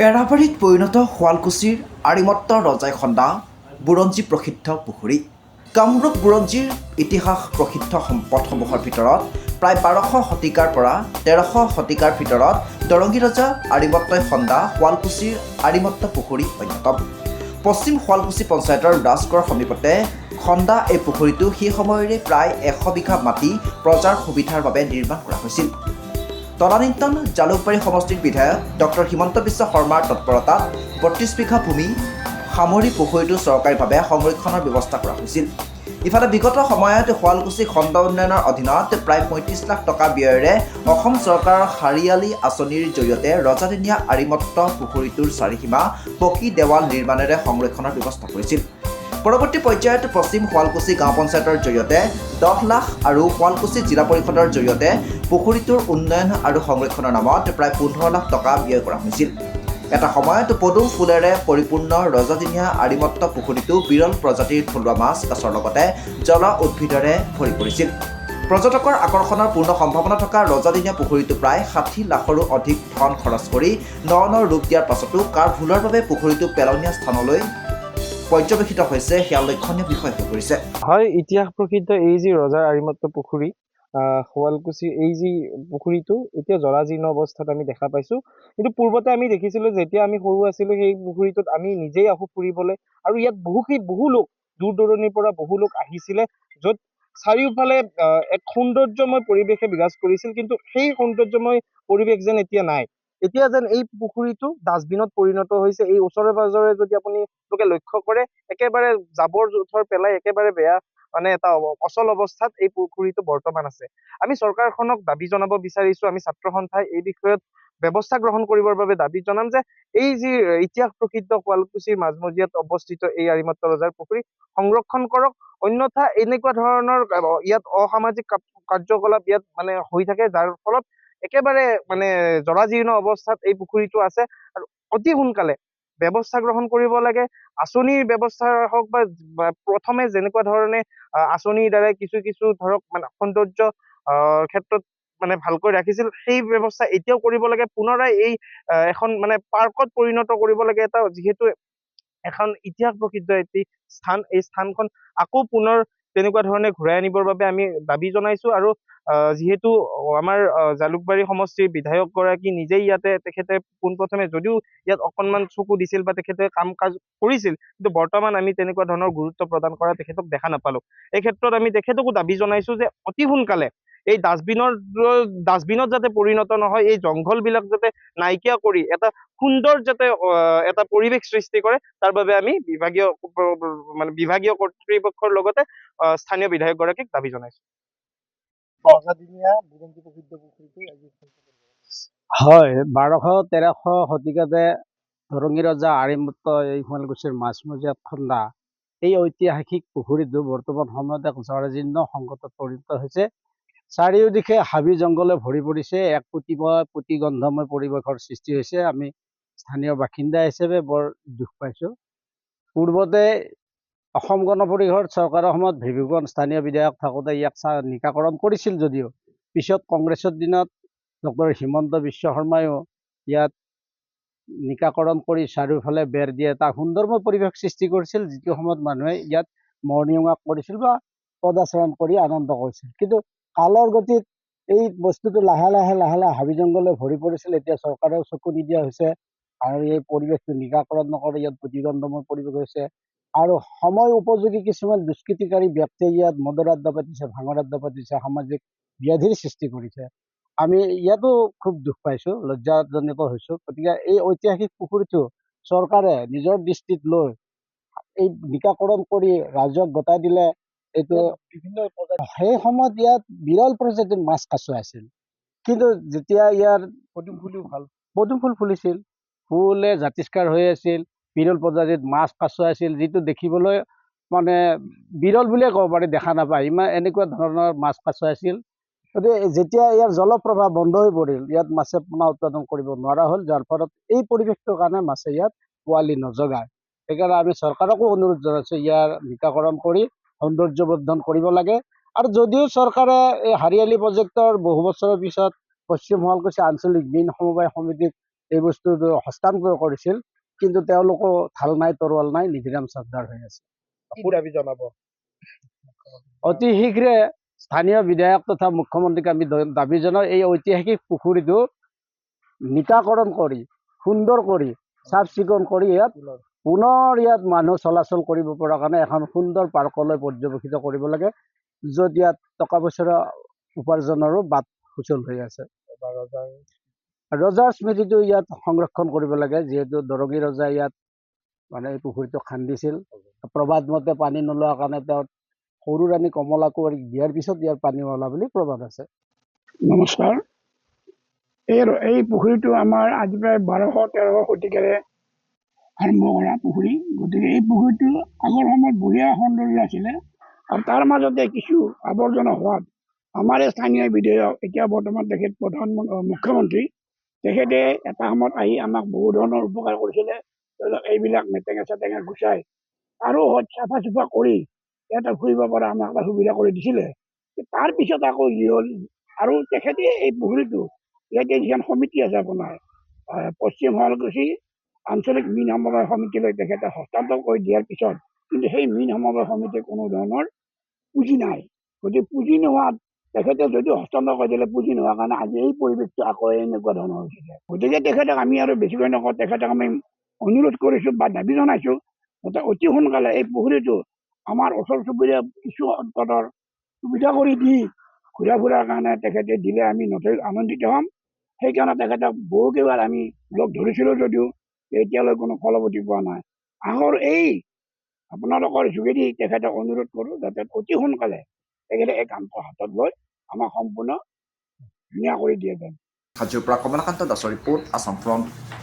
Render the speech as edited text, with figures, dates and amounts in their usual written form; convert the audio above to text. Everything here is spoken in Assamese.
এৰাবাৰীত পৰিণত শুৱালকুছিৰ আৰিমত্ত ৰজাই খন্দা বুৰঞ্জী প্ৰসিদ্ধ পুখুৰী। কামৰূপ বুৰঞ্জীৰ ইতিহাস প্ৰসিদ্ধ সম্পদসমূহৰ ভিতৰত প্ৰায় 1200 শতিকাৰ পৰা 1300 শতিকাৰ ভিতৰত দৰংগী ৰজা আৰিমত্তই খন্দা শুৱালকুছিৰ আৰিমত্ত পুখুৰী অন্যতম। পশ্চিম শুৱালকুছি পঞ্চায়তৰ ৰাজগড়ৰ সমীপতে খন্দা এই পুখুৰীটো সেই সময়ৰে প্ৰায় 100 বিঘা মাটি প্ৰজাৰ সুবিধাৰ বাবে নিৰ্মাণ কৰা হৈছিল। তদানীন্তন জালুকবাৰী সমষ্টিৰ বিধায়ক ডক্টৰ হিমন্ত বিশ্ব শৰ্মাৰ তৎপৰতাত 32 বিঘা ভূমি সামৰি পুখুৰীটো চৰকাৰীভাৱে সংৰক্ষণৰ ব্যৱস্থা কৰা হৈছিল। ইফালে বিগত সময়ত শুৱালকুছি খণ্ড উন্নয়নৰ অধীনত প্ৰায় 35 লাখ টকা ব্যয়েৰে অসম চৰকাৰৰ হাৰিয়ালী আঁচনিৰ জৰিয়তে ৰজাদিনীয়া আৰিমত্ত পুখুৰীটোৰ চাৰিসীমা পকী দেৱাল নিৰ্মাণেৰে সংৰক্ষণৰ ব্যৱস্থা কৰিছিল। পৰৱৰ্তী পৰ্যায়ত পশ্চিম শুৱালকুছি গাঁও পঞ্চায়তৰ জৰিয়তে 10 লাখ আৰু শুৱালকুছি জিলা পৰিষদৰ জৰিয়তে পুখুৰীটোৰ উন্নয়ন আৰু সংৰক্ষণৰ নামত প্ৰায় 15 লাখ টকা ব্যয় কৰা হৈছিল। এটা সময়ত পদুম ফুলেৰে পৰিপূৰ্ণ ৰজাদিনীয়া আৰিমত্ত পুখুৰীটো বিৰল প্ৰজাতিৰ থলুৱা মাছ কাছৰ লগতে জল উদ্ভিদৰে ভৰি পৰিছিল। পৰ্যটকৰ আকৰ্ষণৰ পূৰ্ণ সম্ভাৱনা থকা ৰজাদিনীয়া পুখুৰীটো প্ৰায় 60 লাখৰো অধিক ধন খৰচ কৰি ন ৰূপ দিয়াৰ পাছতো কাৰ ভুলৰ বাবে পুখুৰীটো পেলনীয়া স্থানলৈ পৰ্যবেক্ষিত হৈছে সেয়া লক্ষণীয় বিষয় হৈ পৰিছে। হয়, ইতিহাস প্ৰসিদ্ধ এই যি ৰজাৰ আৰিমত্ত পুখুৰী, শুৱালকুছিৰ এই যি পুখুৰীটো এতিয়া জৰাজীৰ্ণ অৱস্থাত আমি দেখা পাইছোঁ। কিন্তু পূৰ্বতে আমি দেখিছিলোঁ যেতিয়া আমি সৰু আছিলোঁ সেই পুখুৰীটোত আমি নিজেই আহোঁ ফুৰিবলৈ, আৰু ইয়াত বহু লোক দূৰ দূৰণিৰ পৰা বহু লোক আহিছিলে, য'ত চাৰিওফালে এক সৌন্দৰ্যময় পৰিৱেশে বিৰাজ কৰিছিল। কিন্তু সেই সৌন্দৰ্যময় পৰিৱেশ যেন এতিয়া নাই। এতিয়া যেন এই পুখুৰীটো ডাষ্টবিনত পৰিণত হৈছে। এই ওচৰে পাজৰে যদি আপুনি লক্ষ্য কৰে, একেবাৰে জাবৰ জোথৰ পেলাই একেবাৰে বেয়া এটা অচল অৱস্থাত এই পুখুৰীটো বৰ্তমান আছে। আমি চৰকাৰখনক দাবী জনাব বিচাৰিছো, আমি ছাত্ৰ সন্থাই এই বিষয়ত ব্যৱস্থা গ্ৰহণ কৰিবৰ বাবে দাবী জনাম যে এই যি ইতিহাস প্ৰসিদ্ধ শুৱালকুছিৰ মাজমজিয়াত অৱস্থিত এই আৰিমত্ত ৰজাৰ পুখুৰী সংৰক্ষণ কৰক, অন্যথা এনেকুৱা ধৰণৰ ইয়াত অসামাজিক কাৰ্যকলাপ ইয়াত হৈ থাকে, যাৰ ফলত একেবাৰে জৰাজীৰ্ণ অৱস্থাত এই পুখুৰীটো আছে। আৰু অতি সোনকালে ব্যৱস্থা গ্ৰহণ কৰিব লাগে। আঁচনিৰ ব্যৱস্থা হওক বা প্ৰথমে যেনেকুৱা ধৰণে আঁচনিৰ দ্বাৰাই কিছু ধৰক সৌন্দৰ্য ক্ষেত্ৰত ভালকৈ ৰাখিছিল, সেই ব্যৱস্থা এতিয়াও কৰিব লাগে। পুনৰাই এই এখন পাৰ্কত পৰিণত কৰিব লাগে। এটা যিহেতু এখন ইতিহাস প্ৰসিদ্ধ এটি স্থান, এই স্থানখন আকৌ পুনৰ তেনেকুৱা ধৰণে ঘূৰাই আনিবৰ বাবে আমি দাবী জনাইছো। আৰু যিহেতু আমাৰ জালুকবাৰী সমষ্টিৰ বিধায়ক গৰাকী নিজেই ইয়াতে তেখেতে পোনপ্ৰথমে যদিও ইয়াত অকণমান চকু দিছিল বা তেখেতে কাম কাজ কৰিছিল, কিন্তু বৰ্তমান আমি তেনেকুৱা ধৰণৰ গুৰুত্ব প্ৰদান কৰা তেখেতক দেখা নাপালো। এই ক্ষেত্ৰত আমি তেখেতকো দাবী জনাইছো যে অতি সোনকালে এই ডাষ্টবিনত যাতে পৰিণত নহয়, এই জংঘল বিলাক যাতে নাইকিয়া কৰি এটা সুন্দৰ যাতে এটা পৰিৱেশ সৃষ্টি কৰে, তাৰ বাবে আমি বিভাগীয় কৰ্তৃপক্ষৰ লগতে স্থানীয় বিধায়ক গৰাকীক দাবী জনাইছো। হয়, 1200-1300 শতিকাতে দৰংগী ৰজা আৰিমত্ত এই শুৱালকুছিৰ মাজমজিয়াত খন্দা এই ঐতিহাসিক পুখুৰীটো বৰ্তমান সময়ত এক জৰাজীৰ্ণ সংকটত পৰিণত হৈছে। চাৰিওদিশে হাবি জংঘলে ভৰি পৰিছে, এক প্ৰতিগন্ধময় পৰিৱেশৰ সৃষ্টি হৈছে। আমি স্থানীয় বাসিন্দা হিচাপে বৰ দুখ পাইছোঁ। পূৰ্বতে অসম গণ পৰিষদ চৰকাৰৰ সময়ত ভিভিকন স্থানীয় বিধায়ক থাকোঁতে ইয়াক নিকাকৰণ কৰিছিল যদিও পিছত কংগ্ৰেছৰ দিনত ডক্টৰ হিমন্ত বিশ্ব শৰ্মায়ো ইয়াত নিকাকৰণ কৰি চাৰিওফালে বেৰ দিয়ে এটা সুন্দৰময় পৰিৱেশ সৃষ্টি কৰিছিল, যিটো সময়ত মানুহে ইয়াত মৰ্ণিং ৱাক কৰিছিল বা পদাচৰণ কৰি আনন্দ কৰিছিল। কিন্তু কালৰ গতিত এই বস্তুটো লাহে লাহে হাবি জংঘলে ভৰি পৰিছিল। এতিয়া চৰকাৰেও চকু নিদিয়া হৈছে আৰু এই পৰিৱেশটো নিকাকৰণ নকৰি ইয়াত প্ৰতিগন্ধময় পৰিৱেশ হৈছে। আৰু সময় উপযোগী কিছুমান দুষ্কৃতিকাৰী ব্যক্তিয়ে ইয়াত মদৰ আড্ডা পাতিছে, ভাঙৰ আড্ডা পাতিছে, সামাজিক ব্যাধিৰ সৃষ্টি কৰিছে। আমি ইয়াতো খুব দুখ পাইছোঁ, লজ্জাজনিত হৈছোঁ। গতিকে এই ঐতিহাসিক পুখুৰীটো চৰকাৰে নিজৰ দৃষ্টিত লৈ এই নিকাকৰণ কৰি ৰাইজক গতাই দিলে এইটো সেই সময়ত ইয়াত বিৰল প্ৰজাতিৰ মাছ কাছ আছিল। কিন্তু যেতিয়া ইয়াৰ পদুম ফুল ফুলিছিল, ফুলে জাতিষ্কাৰ হৈ আছিল, বিৰল প্ৰজাতিৰ মাছ কাছ আছিল, যিটো দেখিবলৈ বিৰল বুলিয়ে ক'ব পাৰি, দেখা নাপায় ইমান এনেকুৱা ধৰণৰ মাছ কাছ আছিল। গতিকে যেতিয়া ইয়াৰ জলপ্ৰবাহ বন্ধ হৈ পৰিল, ইয়াত মাছে পোনা উৎপাদন কৰিব নোৱাৰা হ'ল, যাৰ ফলত এই পৰিৱেশটোৰ কাৰণে মাছে ইয়াত পোৱালি নজগায়। সেইকাৰণে আমি চৰকাৰকো অনুৰোধ জনাইছোঁ, ইয়াৰ নিকাকৰণ কৰি সৌন্দৰ্যবৰ্ধন কৰিব লাগে। আৰু যদিও চৰকাৰে এই হাৰিয়ালী প্ৰজেক্টৰ বহু বছৰৰ পিছত পশ্চিম শুৱালকুছি আঞ্চলিক মীন সমবায় সমিতিক এই বস্তুটো হস্তান্তৰ কৰিছিল, কিন্তু তেওঁলোকো ঢাল নাই তৰোৱাল নাই, নিধিৰাম চাকদাৰ হৈ আছে। দাবী জনাব? অতি শীঘ্ৰে স্থানীয় বিধায়ক তথা মুখ্যমন্ত্ৰীক আমি দাবী জনাওঁ, এই ঐতিহাসিক পুখুৰীটো নিকাকৰণ কৰি, সুন্দৰ কৰি, চাফ চিকুণ কৰি ইয়াত পুনৰ মানুহ চলাচল কৰিব পৰা কাৰণে এখন সুন্দৰ পাৰ্কলৈ পৰ্যবেক্ষিত কৰিব লাগে, য'ত ইয়াত টকা পইচাৰ উপাৰ্জনৰো বাট সুচল হৈ আছে। ৰজাৰ স্মৃতিটো ইয়াত সংৰক্ষণ কৰিব লাগে, যিহেতু দৰঙী ৰজাই ইয়াত মানে এই পুখুৰীটো খান্দিছিল। প্ৰবাদ মতে পানী নোলোৱাৰ কাৰণে তেওঁ সৰু ৰাণী কমলা কুঁৱৰীক দিয়াৰ পিছত ইয়াৰ পানী ওলা বুলি প্ৰবাদ আছে। নমস্কাৰ। এই পুখুৰীটো আমাৰ আজি প্ৰায় 1200-1300 শতিকাৰে আৰম্ভ কৰা পুখুৰী। গতিকে এই পুখুৰীটো আগৰ সময়ত বঢ়িয়া সৌন্দৰ্য আছিলে, আৰু তাৰ মাজতে কিছু আৱৰ্জনা হোৱাত আমাৰ এই স্থানীয় বিধায়ক, এতিয়া বৰ্তমান তেখেত মুখ্যমন্ত্ৰী, তেখেতে এটা সময়ত আহি আমাক বহু ধৰণৰ উপকাৰ কৰিছিলে। ধৰি লওক এইবিলাক মেটেঙা চেটেঙা গুচাই আৰু চাফা চুফা কৰি এটা ফুৰিব পৰা আমাক এটা সুবিধা কৰি দিছিলে। তাৰপিছত আকৌ যি হ'ল, আৰু তেখেতে এই পুখুৰীটো ইয়াতে যিখন সমিতি আছে আপোনাৰ পশ্চিম শুৱালকুছি আঞ্চলিক মীন সমবায় সমিতিলৈ তেখেতে হস্তান্তৰ কৰি দিয়াৰ পিছত কিন্তু সেই মীন সমবায় সমিতিৰ কোনো ধৰণৰ পুঁজি নাই। গতিকে পুঁজি নোহোৱাত তেখেতে যদিও হস্তান্তৰ কৰি দিলে, পুঁজি নোহোৱাৰ কাৰণে আজি এই পৰিৱেশটো আকৌ এনেকুৱা ধৰণৰ হৈছিলে। গতিকে তেখেতক আমি আৰু বেছিকৈ নকওঁ, তেখেতক আমি অনুৰোধ কৰিছোঁ বা দাবী জনাইছোঁ যাতে অতি সোনকালে এই পুখুৰীটো আমাৰ ওচৰ চুবুৰীয়া কিছু অন্তৰৰ সুবিধা কৰি দি ঘূৰা ফুৰাৰ কাৰণে তেখেতে দিলে আমি নথৈ আনন্দিত হ'ম। সেইকাৰণে তেখেতক বহুকেইবাৰ আমি লগ ধৰিছিলোঁ যদিও এতিয়ালৈ কোনো ফলৱতী পোৱা নাই। আগৰ এই আপোনালোকৰ যোগেদি তেখেতক অনুৰোধ কৰোঁ যাতে অতি সোনকালে তেখেতে এই কামটো হাতত লৈ আমাক সম্পূৰ্ণ ধুনীয়া কৰি দিয়ে যেন। হাজোৰ পৰা কমলাকান্ত দাসৰ ৰিপৰ্ট, আছাম ফ্ৰণ্ট।